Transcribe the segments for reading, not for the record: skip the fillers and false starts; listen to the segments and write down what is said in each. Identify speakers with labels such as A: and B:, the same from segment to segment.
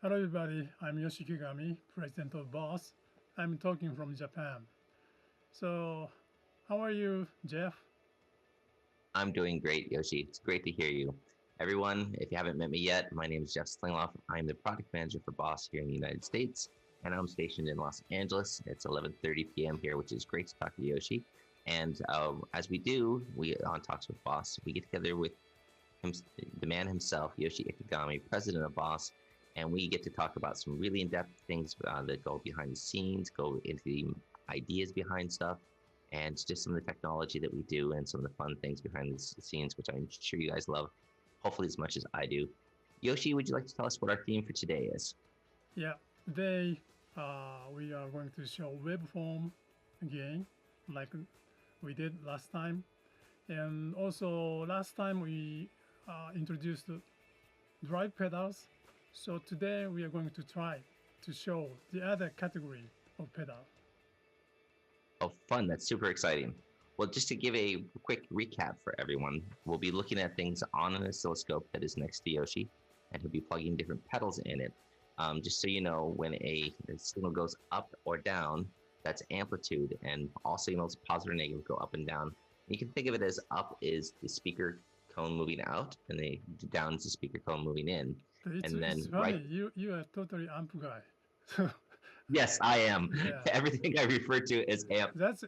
A: Hello everybody, I'm Yoshikigami, President of Boss. I'm talking from Japan. So, how are you, Jeff?
B: I'm doing great, Yoshi. It's great to hear you. Everyone, if you haven't met me yet, my name is Jeff Slingloff. I'm the product manager for Boss here in the United States, and I'm stationed in Los Angeles. It's 11:30 p.m. here, which is great to talk to Yoshi. And as we do, we on Talks with Boss, we get together with him, the man himself, Yoshi Ikigami, president of Boss, and we get to talk about some really in-depth things that go behind the scenes, go into the ideas behind stuff, and just some of the technology that we do and some of the fun things behind the scenes, which I'm sure you guys love, hopefully as much as I do. Yoshi, would you like to tell us what our theme for today is?
A: Yeah, today we are going to show waveform again, like we did last time. And also, last time we introduced the drive pedals. So today we are going to try to show the other category of pedal.
B: Oh, fun. That's super exciting. Well, just to give a quick recap for everyone, we'll be looking at things on an oscilloscope that is next to Yoshi, and he'll be plugging different pedals in it. Just so you know, when a signal goes up or down, that's amplitude, and all signals, positive or negative, go up and down. You can think of it as up is the speaker cone moving out, and the down is the speaker cone moving in.
A: It's,
B: And
A: it's
B: then
A: funny,
B: right,
A: you are totally amp guy. So,
B: yes, I am.
A: yeah,
B: Everything I refer to as amp.
A: that's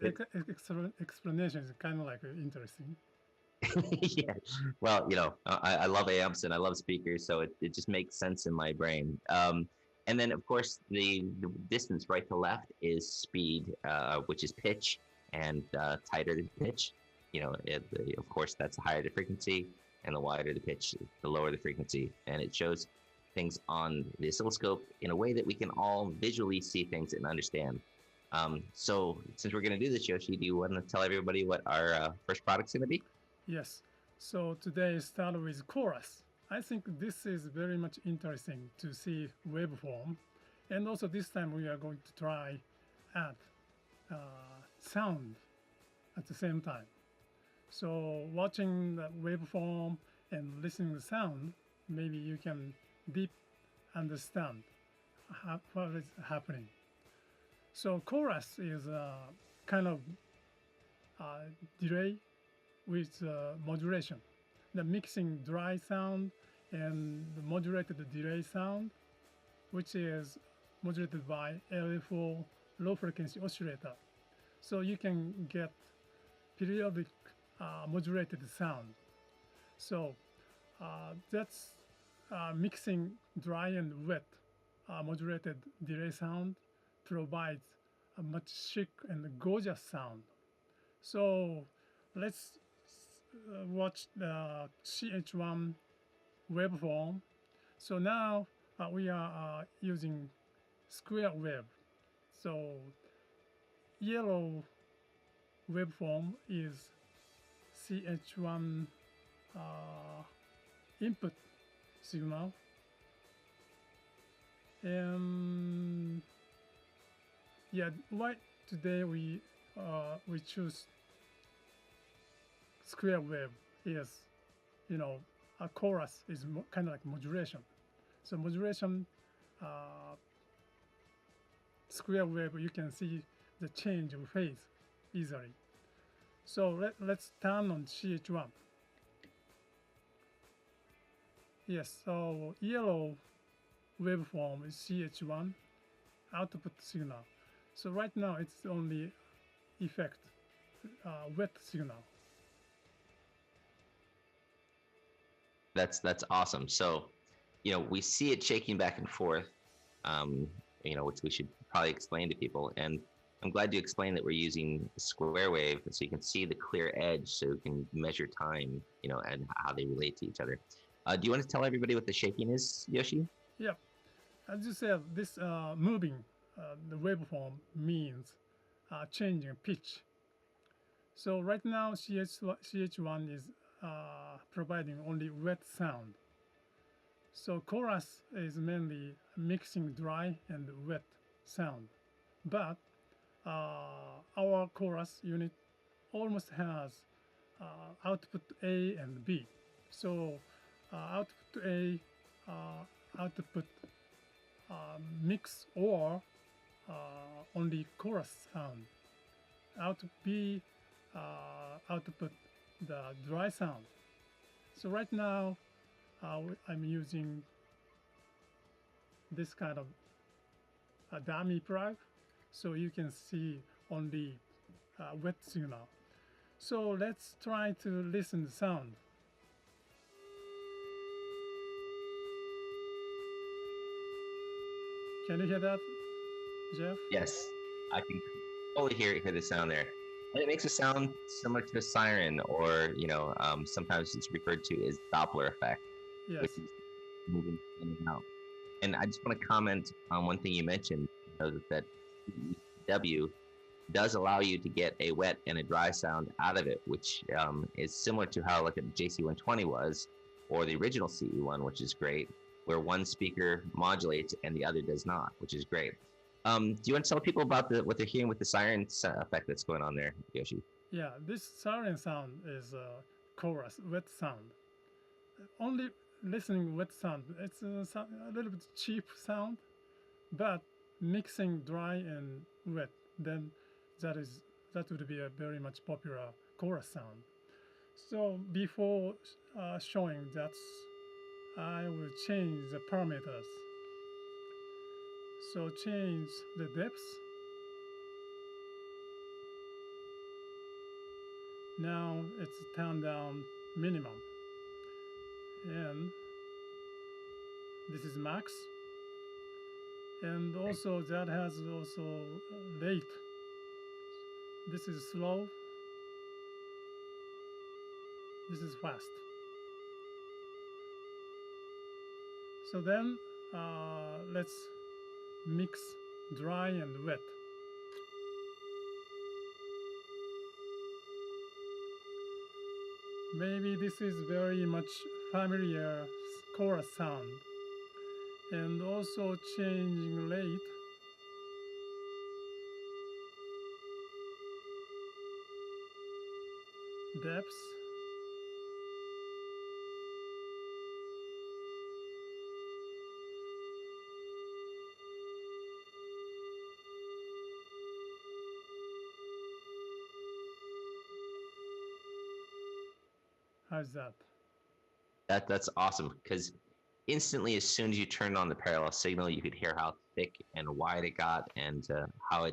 A: explanation is kind of like interesting.
B: Yeah. Well, I love amps and I love speakers, so it just makes sense in my brain. And then, of course, the distance right to left is speed, which is pitch, and tighter the pitch, of course, that's the higher the frequency, and the wider the pitch, the lower the frequency. And it shows things on the oscilloscope in a way that we can all visually see things and understand. So, since we're going to do this, Yoshi, do you want to tell everybody what our first product's going to be?
A: Yes. So today start with chorus. I think this is very much interesting to see waveform. And also this time we are going to try add uh, sound at the same time. So watching the waveform and listening to the sound, maybe you can deep understand what is happening. So chorus is a kind of delay with modulation. The mixing dry sound and the modulated delay sound, which is modulated by LFO low frequency oscillator. So you can get periodic modulated sound. So that's mixing dry and wet modulated delay sound provides a much chic and gorgeous sound. So let's watch the CH1 waveform. So now we are using square wave. So yellow waveform is CH1 uh, input signal, and yeah, why today we choose square wave is, a chorus is kind of like modulation. So modulation, uh, square wave, you can see the change of phase easily. So let's turn on CH1. Yes, so yellow waveform is CH1 output signal. So right now it's only effect wet signal.
B: That's awesome. So, we see it shaking back and forth, um, which we should probably explain to people. And I'm glad you explained that we're using square wave so you can see the clear edge, so you can measure time, and how they relate to each other. Do you want to tell everybody what the shaking is, Yoshi?
A: Yeah, as you said, this moving the waveform means changing pitch. So right now CH1 is providing only wet sound. So chorus is mainly mixing dry and wet sound. But our chorus unit almost has output A and B. So output A, output mix or only chorus sound. Output the dry sound. So right now I'm using this kind of a dummy plug, so you can see only wet signal. So let's try to listen the sound. Can you hear that, Jeff?
B: Yes, I can totally hear the sound there. And it makes a sound similar to a siren, or sometimes it's referred to as Doppler effect,
A: Yes.
B: which is moving in and out. And I just want to comment on one thing you mentioned, that W does allow you to get a wet and a dry sound out of it, which is similar to how like a JC120 was, or the original CE1, which is great, where one speaker modulates and the other does not, which is great. Do you want to tell people about what they're hearing with the siren effect that's going on there, Yoshi?
A: Yeah, this siren sound is a chorus, wet sound. Only listening wet sound, it's a little bit cheap sound, but mixing dry and wet, then that would be a very much popular chorus sound. So before showing that, I will change the parameters. So change the depth. Now it's turned down minimum. And this is max. And also that has also rate. This is slow. This is fast. So then let's mix dry and wet. Maybe this is very much familiar chorus sound. And also changing rate. Depth. How's that?
B: That's awesome, because instantly, as soon as you turned on the parallel signal, you could hear how thick and wide it got, and how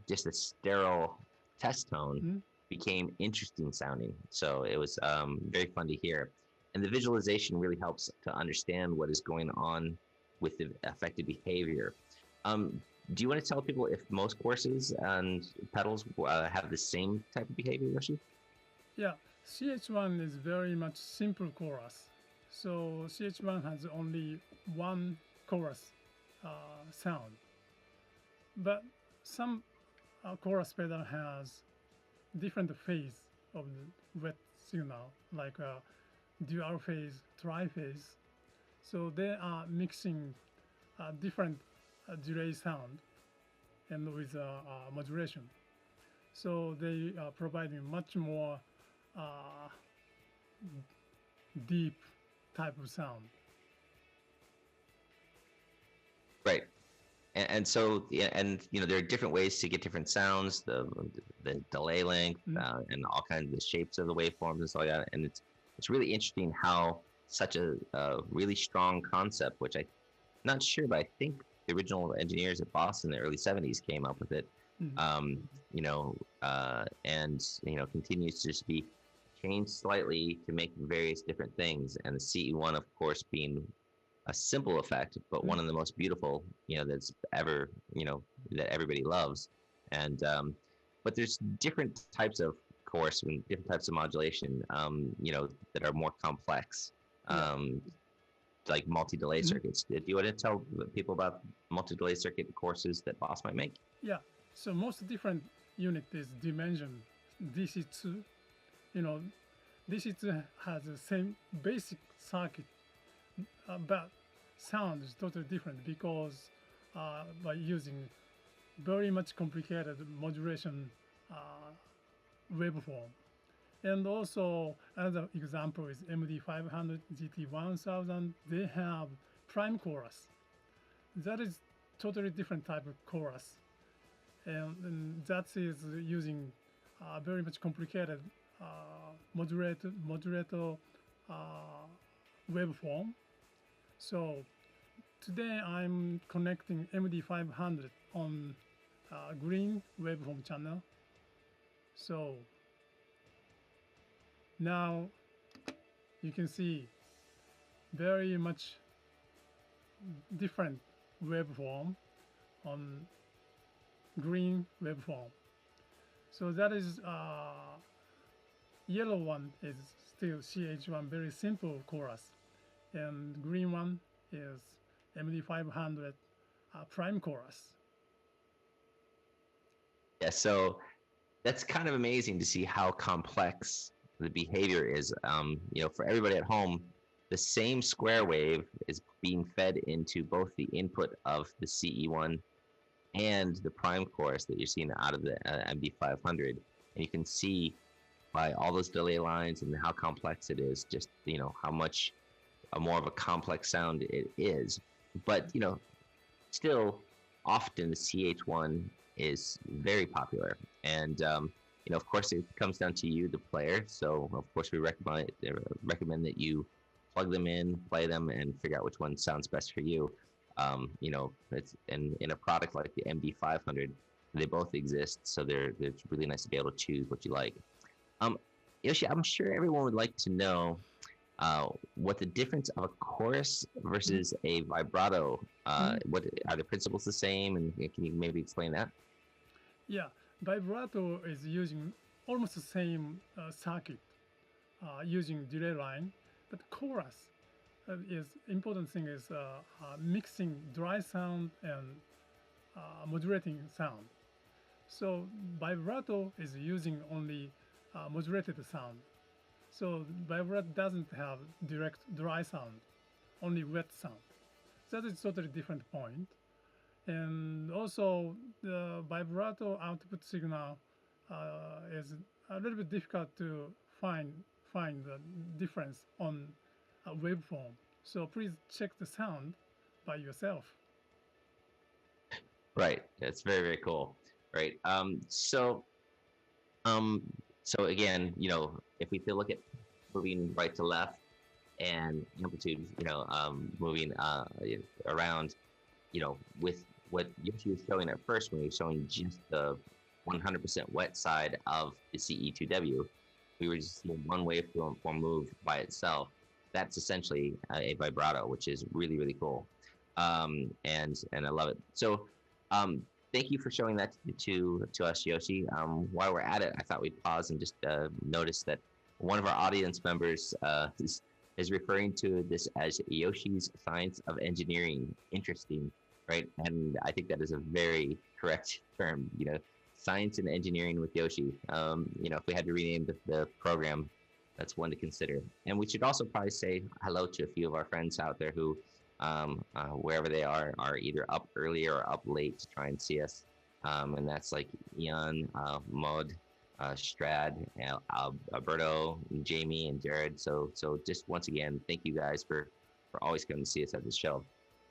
B: just a sterile test tone became interesting sounding. So it was very fun to hear, and the visualization really helps to understand what is going on with the affected behavior. Do you want to tell people if most courses and pedals have the same type of behavior, Yoshi?
A: Yeah, CH1 is very much simple chorus. So CH1 has only one chorus sound. But some chorus pedal has different phase of the wet signal, like dual phase, triphase. So they are mixing different delay sound and with modulation. So they are providing much more deep type of sound.
B: Right. And so, yeah, and there are different ways to get different sounds, the delay length, and all kinds of shapes of the waveforms and stuff like that. And it's really interesting how such a really strong concept, which I'm not sure, but I think the original engineers at Boston in the early '70s came up with it. And continues to just be changed slightly to make various different things. And the CE1, of course, being a simple effect, but one of the most beautiful, that's ever, that everybody loves. And but there's different types of course and different types of modulation, that are more complex, like multi-delay circuits. Do you want to tell people about multi-delay circuit courses that Boss might make?
A: Yeah. So most different unit is dimension DC2. DC2 has the same basic circuit, but sound is totally different because by using very much complicated modulation waveform. And also another example is MD500 GT1000. They have prime chorus. that is totally different type of chorus, and that is using very much complicated modulator uh, waveform. So today I'm connecting MD500 on green waveform channel. So now you can see very much different waveform on green waveform. So that is yellow one is still CH1 very simple chorus, and green one is MD500 prime chorus.
B: Yeah, so that's kind of amazing to see how complex the behavior is. For everybody at home, the same square wave is being fed into both the input of the CE1 and the prime chorus that you're seeing out of the MD500. And you can see by all those delay lines and how complex it is, just, how much more of a complex sound it is. But, still, often the CH1 is very popular. And, of course, it comes down to you, the player. So, of course, we recommend that you plug them in, play them, and figure out which one sounds best for you. It's in a product like the MD500, they both exist. So it's really nice to be able to choose what you like. Yoshi, I'm sure everyone would like to know what the difference of a chorus versus a vibrato. What are the principles the same, and can you maybe explain that?
A: Yeah, vibrato is using almost the same circuit using delay line, but chorus is important thing is mixing dry sound and modulating sound. So vibrato is using only modulated sound. So vibrato doesn't have direct dry sound, only wet sound. That is totally different point. And also the vibrato output signal is a little bit difficult to find the difference on a waveform. So please check the sound by yourself.
B: Right. That's very, very cool. Right. So again, if we look at moving right to left and amplitude, moving around, with what Yoshi was showing at first when he was showing just the 100% wet side of the CE2W, we were just seeing one waveform move by itself. That's essentially a vibrato, which is really, really cool. And I love it. So thank you for showing that to us, Yoshi. While we're at it, I thought we'd pause and just notice that one of our audience members is referring to this as Yoshi's Science of Engineering. Interesting, right? And I think that is a very correct term. Science and engineering with Yoshi. If we had to rename the program, that's one to consider. And we should also probably say hello to a few of our friends out there who, wherever they are either up early or up late to try and see us. And that's like Ian, Maud, Strad, Alberto, Jamie, and Jared. So just once again, thank you guys for always coming to see us at the show.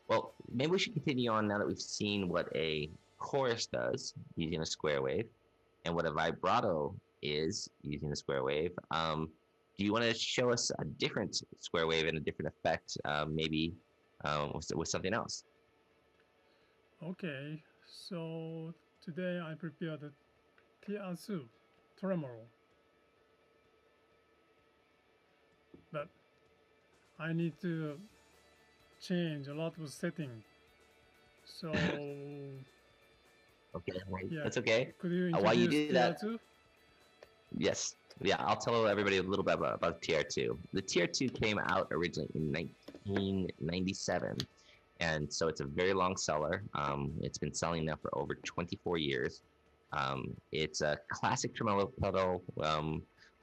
B: Well, maybe we should continue on now that we've seen what a chorus does using a square wave and what a vibrato is using a square wave. Do you want to show us a different square wave and a different effect, maybe with something else?
A: Okay, so today I prepared the Pt.2 Tremolo, but I need to change a lot of setting. So
B: Okay,
A: yeah,
B: that's okay.
A: could you
B: While you
A: introduce
B: do that,
A: Pt.2?
B: yes, yeah, I'll tell everybody a little bit about TR2. The TR2 came out originally in 1997, and so it's a very long seller. It's been selling now for over 24 years. It's a classic tremolo pedal,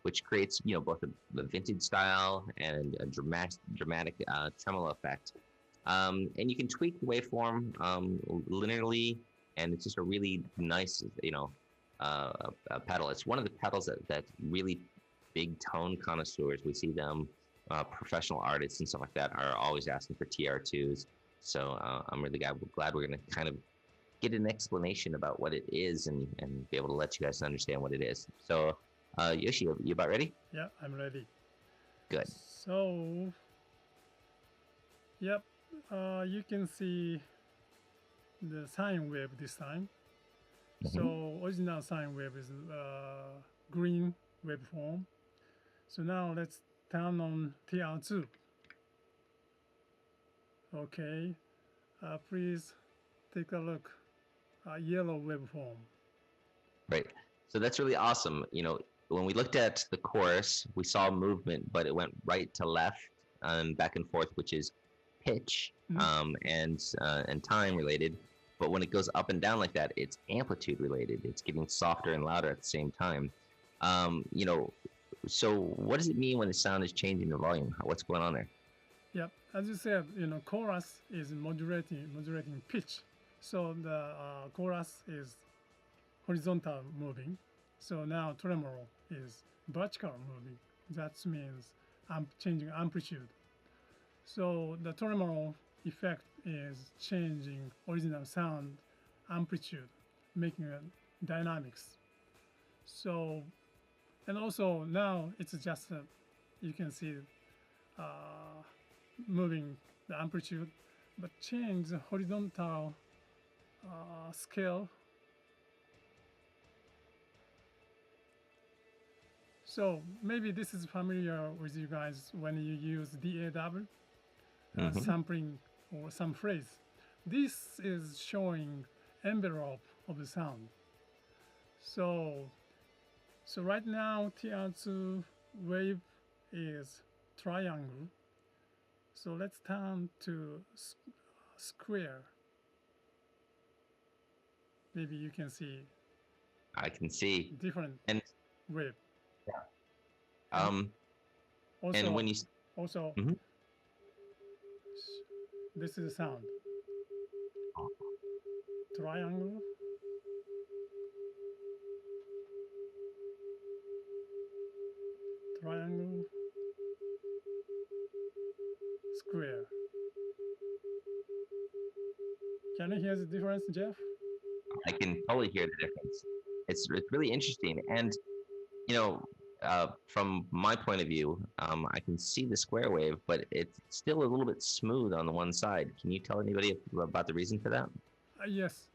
B: which creates both the vintage style and a dramatic tremolo effect. And you can tweak the waveform linearly, and it's just a really nice pedal. It's one of the pedals that really big tone connoisseurs, we see them, professional artists and stuff like that, are always asking for TR2s. So I'm really glad we're going to kind of get an explanation about what it is and be able to let you guys understand what it is. So, Yoshi, you about ready?
A: Yeah, I'm ready.
B: Good.
A: So, yep, you can see the sine wave this time. So original sine wave is green waveform. So now let's turn on TR2. Okay, please take a look. Yellow waveform.
B: Right. So that's really awesome. You know, when we looked at the chorus, we saw movement, but it went right to left and back and forth, which is pitch and time related. But when it goes up and down like that, it's amplitude related. It's getting softer and louder at the same time. You know, so what does it mean when the sound is changing the volume? What's going on there?
A: Yep, as you said, you know, chorus is modulating pitch. So the chorus is horizontal moving. So now tremolo is vertical moving. That means changing amplitude. So the tremolo effect is changing original sound amplitude, making it dynamics. So, and also now it's just, you can see moving the amplitude, but change the horizontal scale. So maybe this is familiar with you guys when you use DAW, sampling or some phrase. This is showing envelope of the sound. So right now TR2 wave is triangle. So let's turn to square. Maybe you can see.
B: I can see
A: different
B: and
A: wave.
B: Also, and when you
A: also this is a sound. Triangle. Triangle. Square. Can you hear the difference, Jeff?
B: I can totally hear the difference. It's really interesting, and you know, from my point of view, I can see the square wave, but it's still a little bit smooth on the one side. Can you tell anybody about the reason for that?
A: Yes.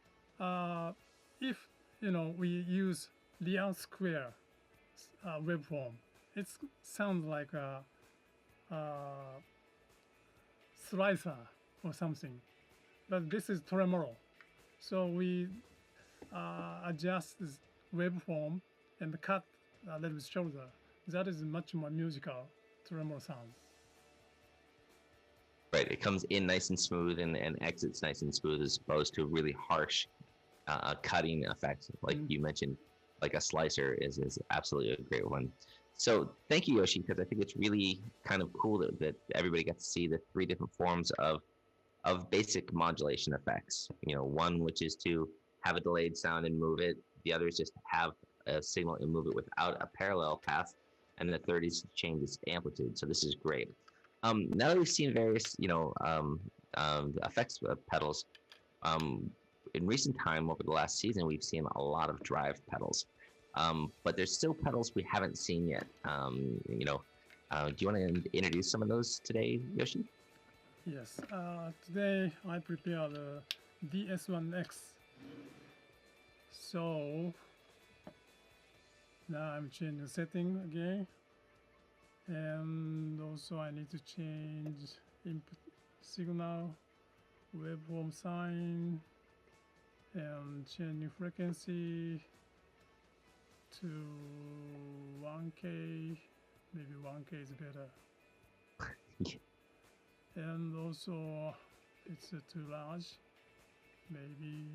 A: If you know we use Liang square waveform, it sounds like a slicer or something, but this is tremolo. So we adjust this waveform and cut a little bit shorter. That is much more musical tremolo sound.
B: Right, it comes in nice and smooth and exits nice and smooth, as opposed to really harsh cutting effect, like you mentioned, like a slicer is absolutely a great one. So thank you, Yoshi, because I think it's really kind of cool that everybody got to see the three different forms of basic modulation effects. You know, one which is to have a delayed sound and move it. The other is just to have a signal and move it without a parallel path. And the third is to change its amplitude. So this is great. Now that we've seen various, effects pedals, in recent time over the last season, we've seen a lot of drive pedals. But there's still pedals we haven't seen yet. Do you want to introduce some of those today, Yoshi?
A: Yes. Today I prepared the DS1X. So now I'm changing the setting again. And also I need to change input signal, waveform sign, and change frequency to 1K. Maybe 1K is better. And also it's too large. Maybe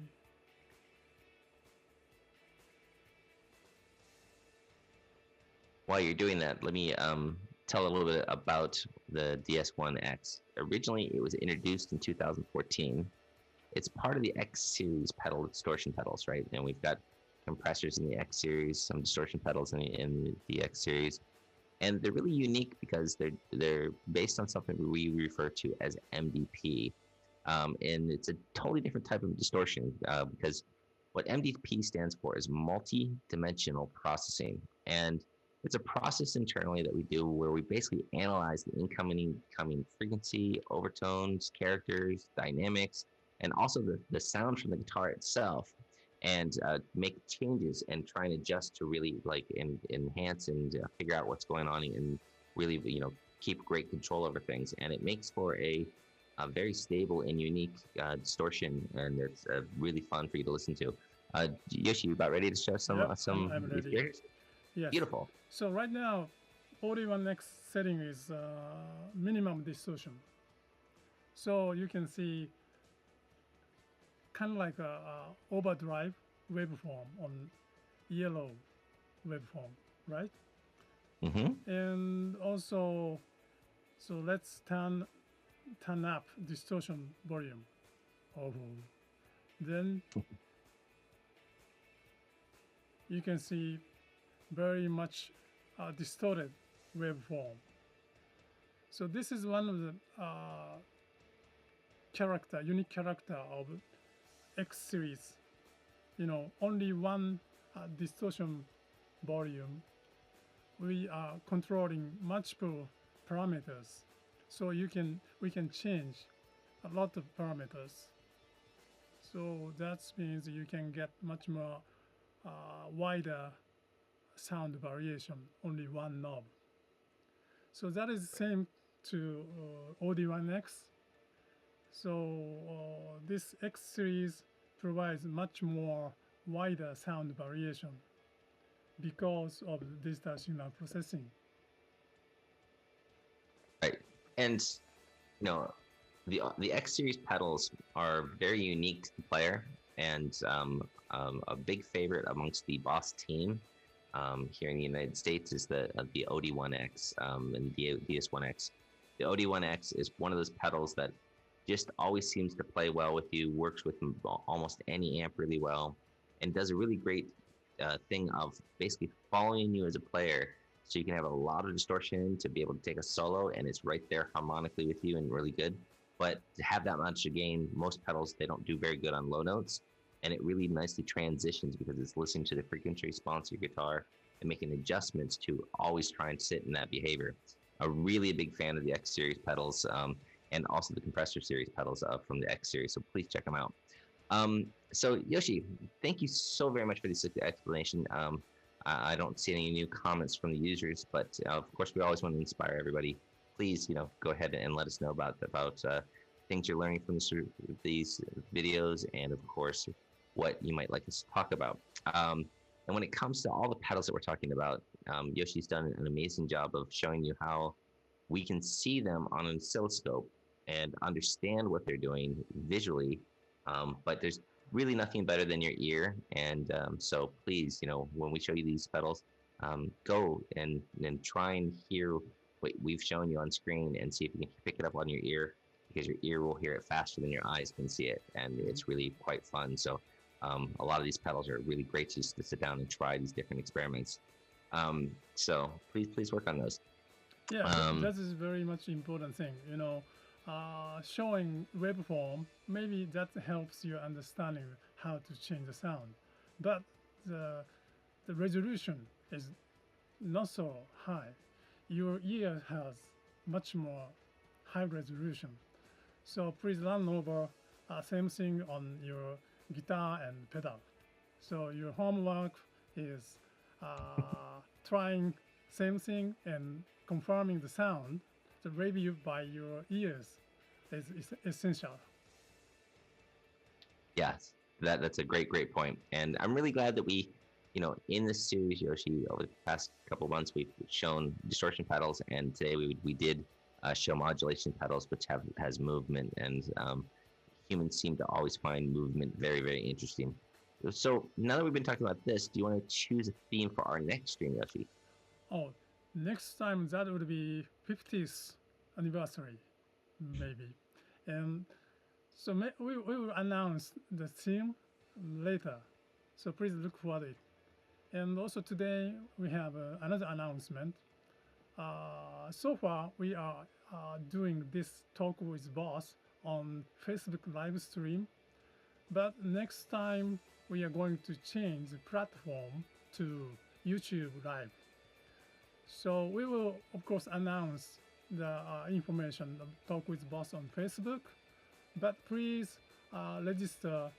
B: while you're doing that, let me tell a little bit about the DS1X. Originally, it was introduced in 2014. It's part of the X series pedal distortion pedals, right? And we've got compressors in the X series, some distortion pedals in the X series, and they're really unique because they're based on something we refer to as MDP. And it's a totally different type of distortion because what MDP stands for is multi-dimensional processing, and it's a process internally that we do where we basically analyze the incoming frequency, overtones, characters, dynamics, and also the sound from the guitar itself, and make changes and try and adjust to really like enhance and figure out what's going on and really keep great control over things. And it makes for a very stable and unique distortion, and it's really fun for you to listen to. Yoshi, you about ready to show some
A: Yep, I'm
B: some
A: ready.
B: features?
A: Yes.
B: Beautiful.
A: So right now, OD1X setting is minimum distortion. So you can see kind of like a overdrive waveform on yellow waveform, right?
B: Mm-hmm.
A: And also, so let's turn up distortion volume. Oh, then you can see very much distorted waveform. So this is one of the unique character of X series. Only one distortion volume. We are controlling multiple parameters, so we can change a lot of parameters. So that means you can get much more wider sound variation, only one knob. So that is the same to OD1X. So this X series provides much more wider sound variation because of digital signal processing.
B: Right. And the X series pedals are very unique to the player, and a big favorite amongst the Boss team here in the United States is the OD1X and the DS1X. The OD1X is one of those pedals that just always seems to play well with you, works with almost any amp really well, and does a really great thing of basically following you as a player. So you can have a lot of distortion to be able to take a solo, and it's right there harmonically with you and really good. But to have that much gain, most pedals, they don't do very good on low notes, and it really nicely transitions because it's listening to the frequency response of your guitar and making adjustments to always try and sit in that behavior. A really big fan of the X series pedals, and also the compressor series pedals from the X series. So please check them out. So Yoshi, thank you so very much for this explanation. I don't see any new comments from the users, but of course we always want to inspire everybody. Please, go ahead and let us know about things you're learning from these videos, and of course what you might like us to talk about. And when it comes to all the pedals that we're talking about, Yoshi's done an amazing job of showing you how we can see them on an oscilloscope and understand what they're doing visually. But there's really nothing better than your ear. And so please, when we show you these pedals, go and try and hear what we've shown you on screen and see if you can pick it up on your ear, because your ear will hear it faster than your eyes can see it. And it's really quite fun. So a lot of these pedals are really great just to sit down and try these different experiments. So please work on those.
A: Yeah, that is very much important thing. Showing waveform, maybe that helps you understanding how to change the sound, but the resolution is not so high. Your ear has much more high resolution. So please run over same thing on your guitar and pedal. So your homework is trying same thing and confirming the sound. The review by your ears is essential.
B: Yes, that's a great point. And I'm really glad that we, in this series, Yoshi, over the past couple of months, we've shown distortion pedals, and today we did show modulation pedals, which has movement, and humans seem to always find movement very interesting. So now that we've been talking about this, do you want to choose a theme for our next stream, Yoshi?
A: Oh, next time that would be 50th anniversary, maybe. And so we will announce the theme later. So please look for it. And also today we have another announcement. So far we are doing this talk with boss on Facebook live stream, but next time we are going to change the platform to YouTube live. So we will, of course, announce the information of Talk with Boss on Facebook, but please register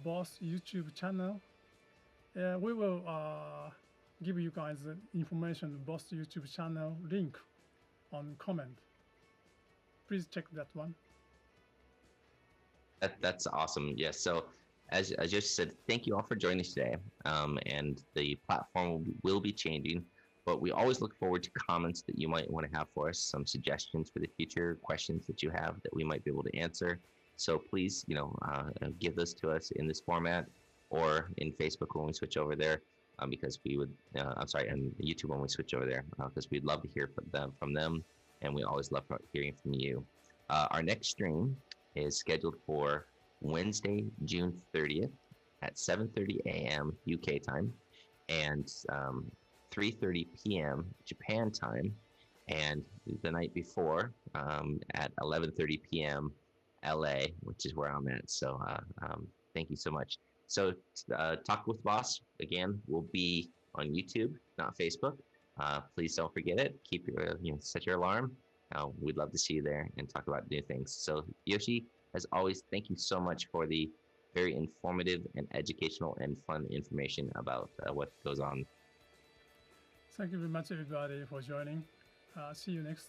A: Boss YouTube channel. We will give you guys the information, Boss YouTube channel link on comment. Please check that one.
B: That's awesome. Yes. So as I just said, thank you all for joining us today. And the platform will be changing, but we always look forward to comments that you might want to have for us, some suggestions for the future, questions that you have that we might be able to answer. So please, give those to us in this format or in Facebook when we switch over there, because we would, and YouTube when we switch over there, because we'd love to hear from them, and we always love hearing from you. Our next stream is scheduled for Wednesday, June 30th at 7:30 a.m. UK time and 3:30 p.m. Japan time, and the night before at 11:30 p.m. LA, which is where I'm at. So thank you so much. So Talk with Boss, again, will be on YouTube, not Facebook. Please don't forget it. Keep your, set your alarm. We'd love to see you there and talk about new things. So Yoshi, as always, thank you so much for the very informative and educational and fun information about what goes on.
A: Thank you very much, everybody, for joining. See you next